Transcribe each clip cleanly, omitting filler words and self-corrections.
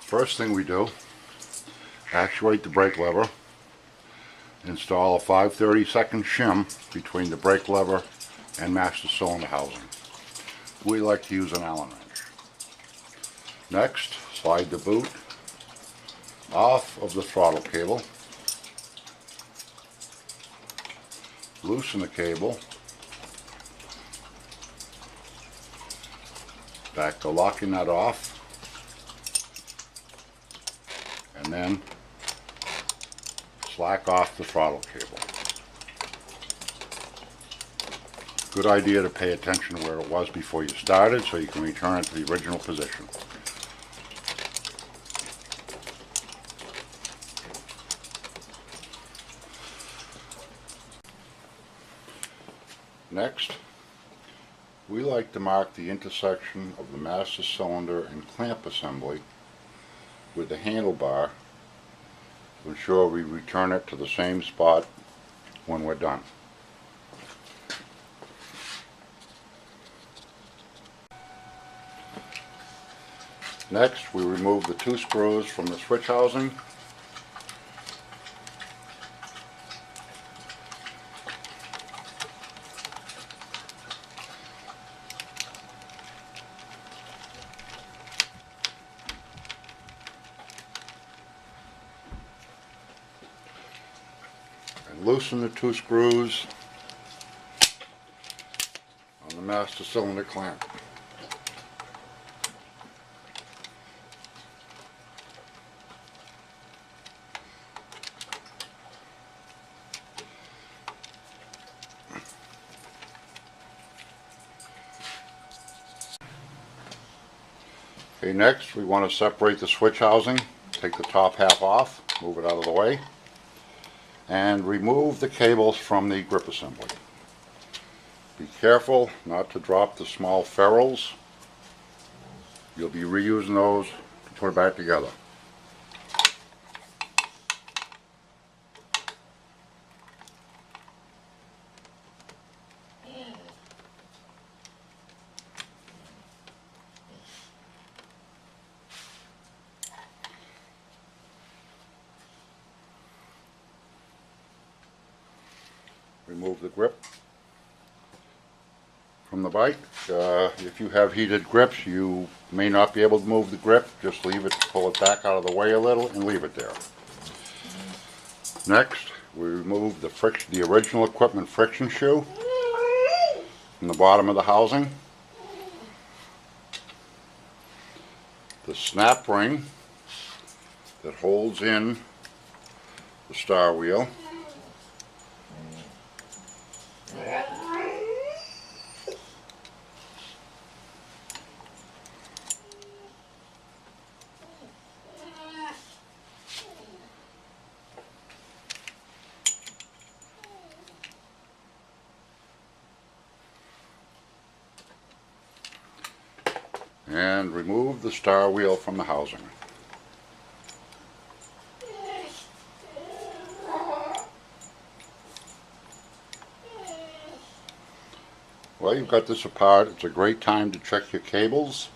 First thing we do, actuate the brake lever, install a 5/32 shim between the brake lever and master cylinder housing. We like to use an Allen wrench. Next, slide the boot off of the throttle cable, loosen the cable, back the locking nut off, and then slack off the throttle cable. Good idea to pay attention to where it was before you started so you can return it to the original position. Next, we like to mark the intersection of the master cylinder and clamp assembly with the handlebar to ensure we return it to the same spot when we're done. Next, we remove the 2 screws from the switch housing. And loosen the 2 screws on the master cylinder clamp. Okay, next we want to separate the switch housing. Take the top half off, move it out of the way, and remove the cables from the grip assembly. Be careful not to drop the small ferrules. You'll be reusing those to put it back together. Remove the grip from the bike. If you have heated grips, you may not be able to move the grip. Just leave it, pull it back out of the way a little, and leave it there. Next, we remove the original equipment friction shoe from the bottom of the housing, the snap ring that holds in the star wheel, and remove the star wheel from the housing. Well, you've got this apart. It's a great time to check your cables.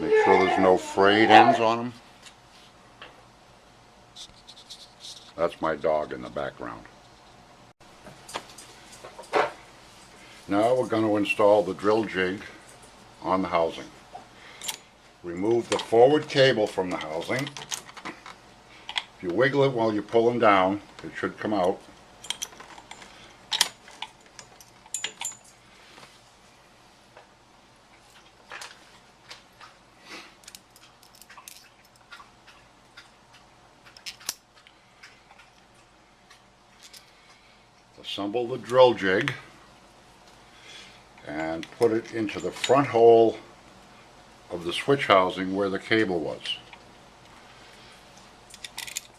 Make sure there's no frayed ends on them. That's my dog in the background. Now we're going to install the drill jig on the housing. Remove the forward cable from the housing. If you wiggle it while you're pulling down, it should come out. Assemble the drill jig and put it into the front hole of the switch housing where the cable was.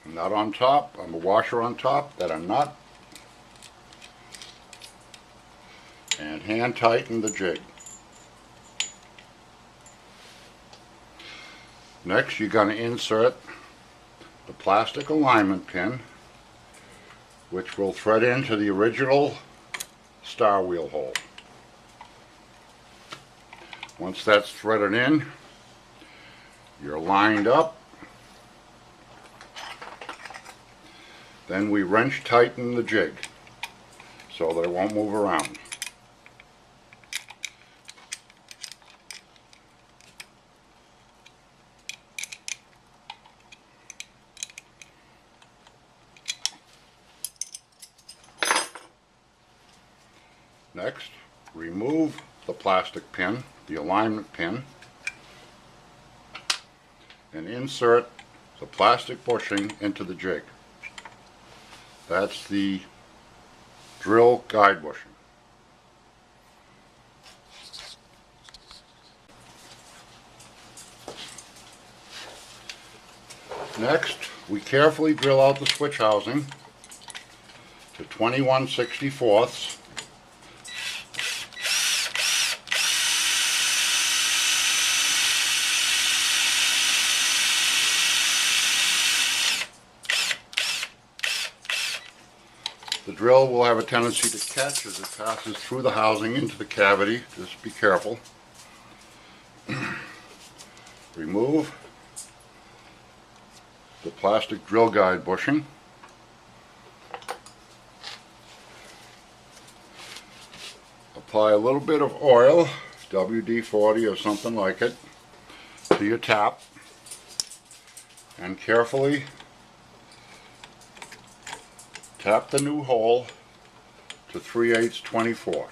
A nut on top, a washer on top, that a nut, and hand tighten the jig. Next, you're going to insert the plastic alignment pin, which will thread into the original star wheel hole. Once that's threaded in, You're lined up. Then we wrench tighten the jig so that it won't move around. Next, remove the plastic pin, the alignment pin, and insert the plastic bushing into the jig. That's the drill guide bushing. Next, we carefully drill out the switch housing to 21/64. The drill will have a tendency to catch as it passes through the housing into the cavity. Just be careful. Remove the plastic drill guide bushing. Apply a little bit of oil, WD-40 or something like it, to your tap, and carefully tap the new hole to 3/8 24.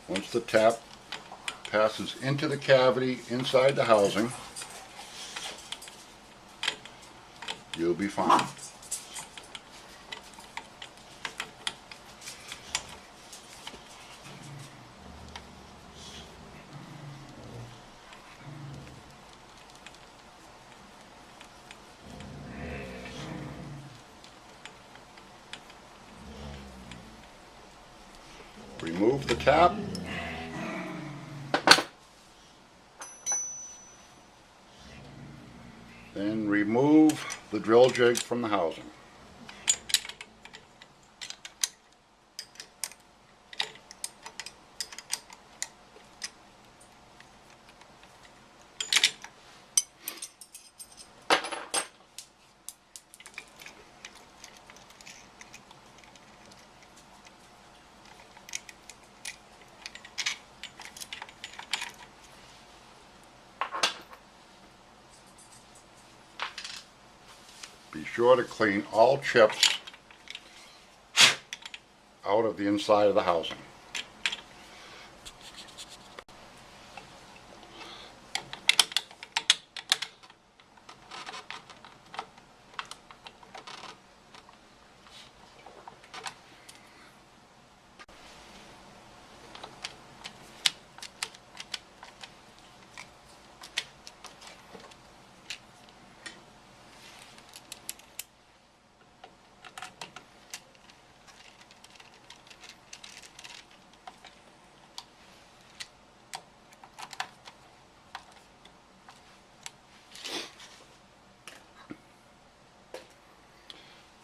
Once the tap passes into the cavity inside the housing, you'll be fine. Remove the tap. Then remove the drill jig from the housing. Be sure to clean all chips out of the inside of the housing.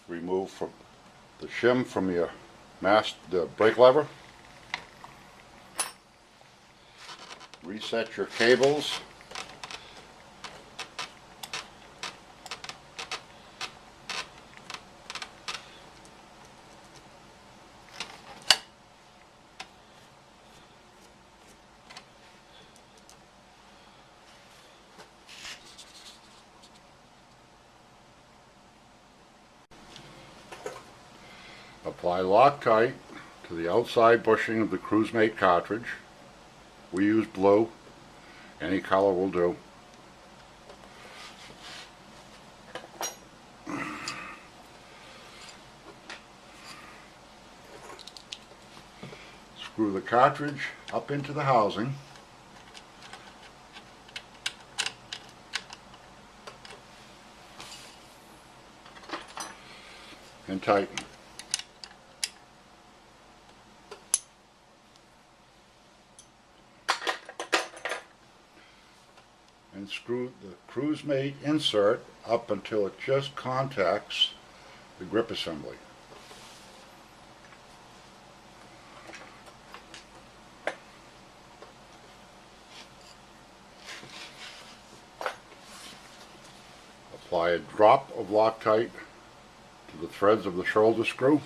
Remove from the shim from your the brake lever. Reset your cables. Apply Loctite to the outside bushing of the Cruisemate cartridge. We use blue. Any color will do. Screw the cartridge up into the housing. And tighten. And screw the cruise mate insert up until it just contacts the grip assembly. Apply a drop of Loctite to the threads of the shoulder screw.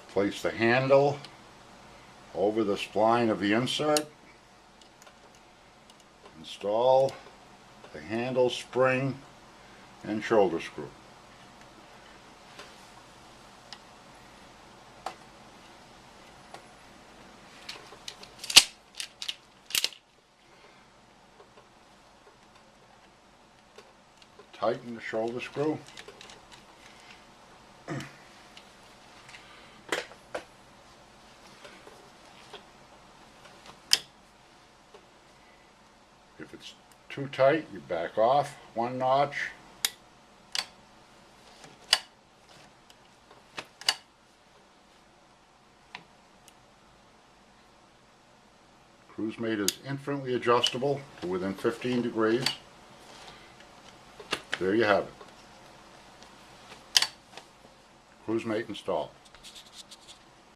Place the handle over the spline of the insert. Install the handle, spring, and shoulder screw. Tighten the shoulder screw. If it's too tight, you back off one notch. Cruise mate is infinitely adjustable to within 15 degrees. There you have it. Cruise mate installed.